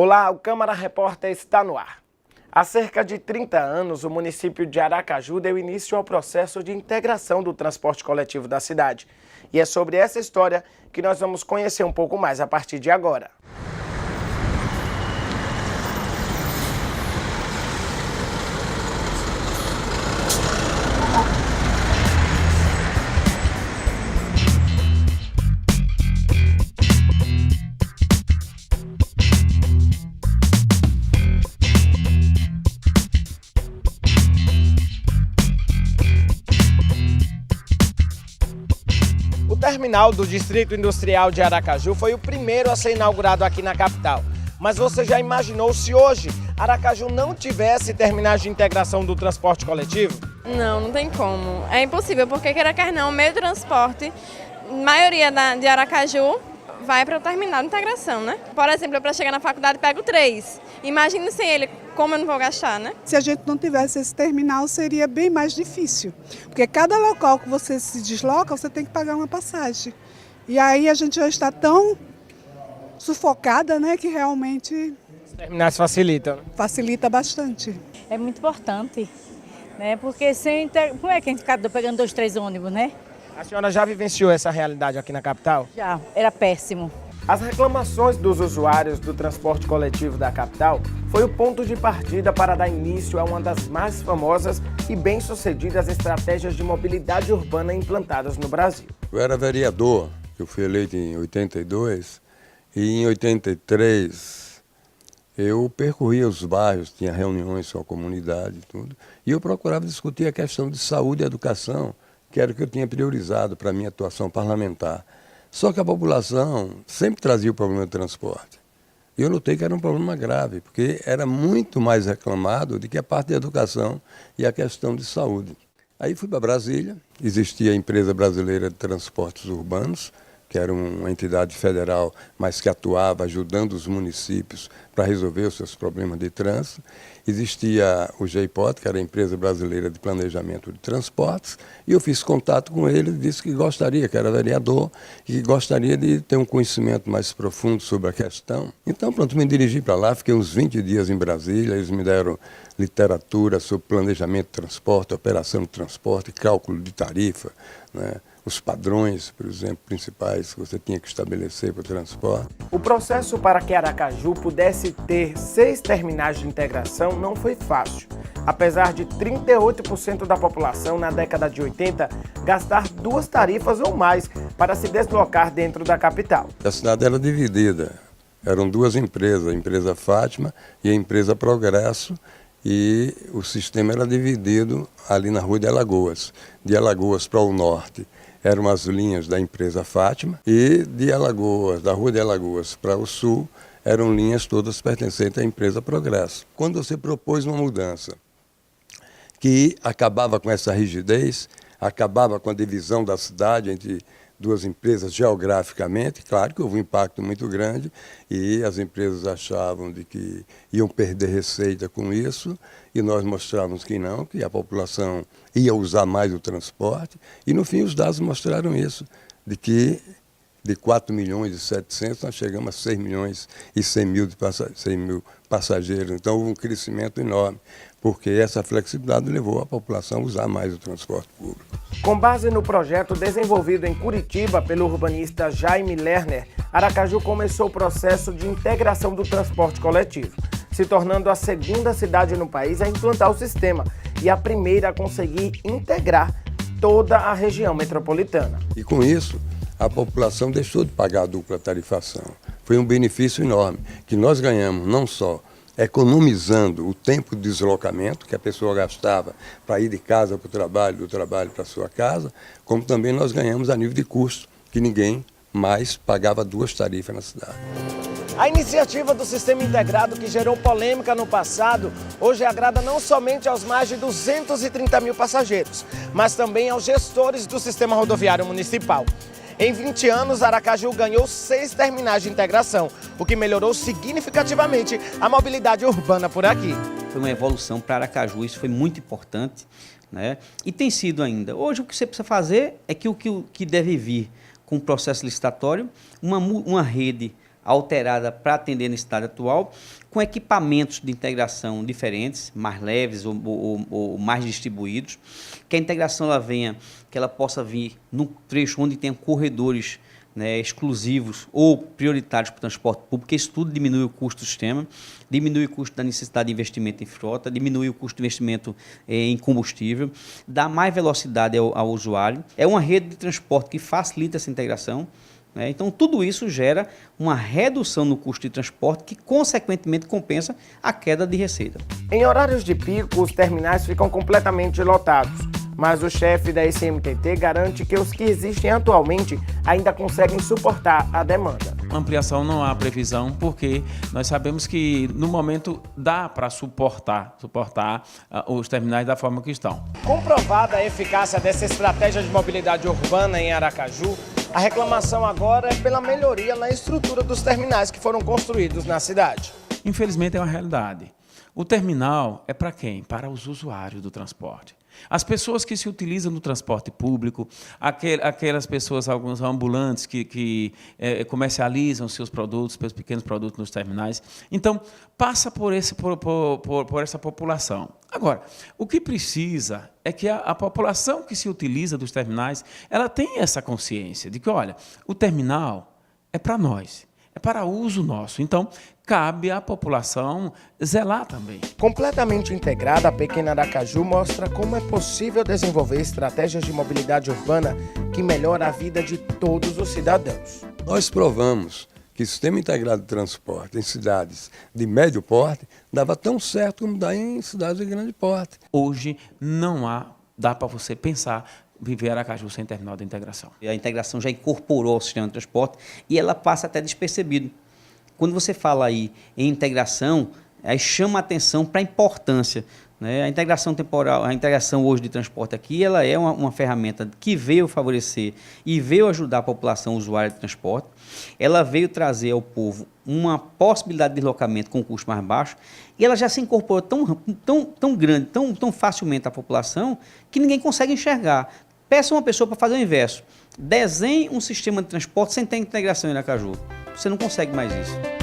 Olá, o Câmara Repórter está no ar. Há cerca de 30 anos, o município de Aracaju deu início ao processo de integração do transporte coletivo da cidade. E é sobre essa história que nós vamos conhecer um pouco mais a partir de agora. O terminal do Distrito Industrial de Aracaju foi o primeiro a ser inaugurado aqui na capital. Mas você já imaginou se hoje Aracaju não tivesse terminais de integração do transporte coletivo? Não tem como. É impossível, porque quer não, o meio de transporte, a maioria de Aracaju vai para o terminal de integração, né? Por exemplo, para chegar na faculdade pego 3. Imagine sem ele, como eu não vou gastar, né? Se a gente não tivesse esse terminal, seria bem mais difícil. Porque cada local que você se desloca, você tem que pagar uma passagem. E aí a gente já está tão sufocada, né, que realmente Os terminais facilitam, né? facilita bastante. É muito importante, né? Porque como é que a gente fica pegando 2, 3 ônibus, né? A senhora já vivenciou essa realidade aqui na capital? Já, era péssimo. As reclamações dos usuários do transporte coletivo da capital foi o ponto de partida para dar início a uma das mais famosas e bem-sucedidas estratégias de mobilidade urbana implantadas no Brasil. Eu era vereador, eu fui eleito em 82, e em 83 eu percorria os bairros, tinha reuniões com a comunidade e tudo, e eu procurava discutir a questão de saúde e educação, que era o que eu tinha priorizado para a minha atuação parlamentar. Só que a população sempre trazia o problema do transporte. E eu notei que era um problema grave, porque era muito mais reclamado do que a parte de educação e a questão de saúde. Aí fui para Brasília, existia a Empresa Brasileira de Transportes Urbanos, que era uma entidade federal, mas que atuava ajudando os municípios para resolver os seus problemas de trânsito. Existia o GEIPOT, que era a Empresa Brasileira de Planejamento de Transportes, e eu fiz contato com ele e disse que gostaria, que era vereador, e que gostaria de ter um conhecimento mais profundo sobre a questão. Então, pronto, me dirigi para lá, fiquei uns 20 dias em Brasília, eles me deram literatura sobre planejamento de transporte, operação de transporte, cálculo de tarifa, né? Os padrões, por exemplo, principais que você tinha que estabelecer para o transporte. O processo para que Aracaju pudesse ter 6 terminais de integração não foi fácil. Apesar de 38% da população na década de 80 gastar 2 tarifas ou mais para se deslocar dentro da capital. A cidade era dividida, eram 2 empresas, a empresa Fátima e a empresa Progresso, e o sistema era dividido ali na Rua de Alagoas para o norte. Eram as linhas da empresa Fátima e da Rua de Alagoas para o sul, eram linhas todas pertencentes à empresa Progresso. Quando você propôs uma mudança que acabava com essa rigidez, acabava com a divisão da cidade entre 2 empresas geograficamente, claro que houve um impacto muito grande e as empresas achavam de que iam perder receita com isso e nós mostrávamos que não, que a população ia usar mais o transporte e no fim os dados mostraram isso, de que de 4 milhões e 700 nós chegamos a 6 milhões e 100 mil passageiros, então houve um crescimento enorme, porque essa flexibilidade levou a população a usar mais o transporte público. Com base no projeto desenvolvido em Curitiba pelo urbanista Jaime Lerner, Aracaju começou o processo de integração do transporte coletivo, se tornando a 2ª cidade no país a implantar o sistema e a primeira a conseguir integrar toda a região metropolitana. E com isso, a população deixou de pagar a dupla tarifação. Foi um benefício enorme, que nós ganhamos não só economizando o tempo de deslocamento que a pessoa gastava para ir de casa para o trabalho, do trabalho para a sua casa, como também nós ganhamos a nível de custo, que ninguém mais pagava 2 tarifas na cidade. A iniciativa do Sistema Integrado, que gerou polêmica no passado, hoje agrada não somente aos mais de 230 mil passageiros, mas também aos gestores do Sistema Rodoviário Municipal. Em 20 anos, Aracaju ganhou 6 terminais de integração, o que melhorou significativamente a mobilidade urbana por aqui. Foi uma evolução para Aracaju, isso foi muito importante, né? E tem sido ainda. Hoje o que você precisa fazer é que o que deve vir com o processo licitatório, uma rede alterada para atender a necessidade atual, com equipamentos de integração diferentes, mais leves ou mais distribuídos, que a integração que ela possa vir num trecho onde tenha corredores, né, exclusivos ou prioritários para o transporte público, porque isso tudo diminui o custo do sistema, diminui o custo da necessidade de investimento em frota, diminui o custo de investimento em combustível, dá mais velocidade ao usuário. É uma rede de transporte que facilita essa integração. Então, tudo isso gera uma redução no custo de transporte que, consequentemente, compensa a queda de receita. Em horários de pico, os terminais ficam completamente lotados, mas o chefe da SMTT garante que os que existem atualmente ainda conseguem suportar a demanda. Ampliação não há previsão, porque nós sabemos que, no momento, dá para suportar os terminais da forma que estão. Comprovada a eficácia dessa estratégia de mobilidade urbana em Aracaju, a reclamação agora é pela melhoria na estrutura dos terminais que foram construídos na cidade. Infelizmente, é uma realidade. O terminal é para quem? Para os usuários do transporte. As pessoas que se utilizam do transporte público, aquelas pessoas, alguns ambulantes que comercializam seus pequenos produtos nos terminais. Então, passa por essa população. Agora, o que precisa é que a população que se utiliza dos terminais, ela tenha essa consciência de que, olha, o terminal é para nós. É para uso nosso. Então, cabe à população zelar também. Completamente integrada, a Pequena Aracaju mostra como é possível desenvolver estratégias de mobilidade urbana que melhoram a vida de todos os cidadãos. Nós provamos que o sistema integrado de transporte em cidades de médio porte dava tão certo como dá em cidades de grande porte. Hoje não dá para você pensar viver Aracaju sem terminal de integração. A integração já incorporou ao sistema de transporte e ela passa até despercebido. Quando você fala aí em integração, aí chama a atenção para a importância. A integração temporal, a integração hoje de transporte aqui, ela é uma ferramenta que veio favorecer e veio ajudar a população usuária de transporte. Ela veio trazer ao povo uma possibilidade de deslocamento com custo mais baixo e ela já se incorporou tão grande, tão facilmente à população que ninguém consegue enxergar. Peça uma pessoa para fazer o inverso. Desenhe um sistema de transporte sem ter integração em Aracaju. Você não consegue mais isso.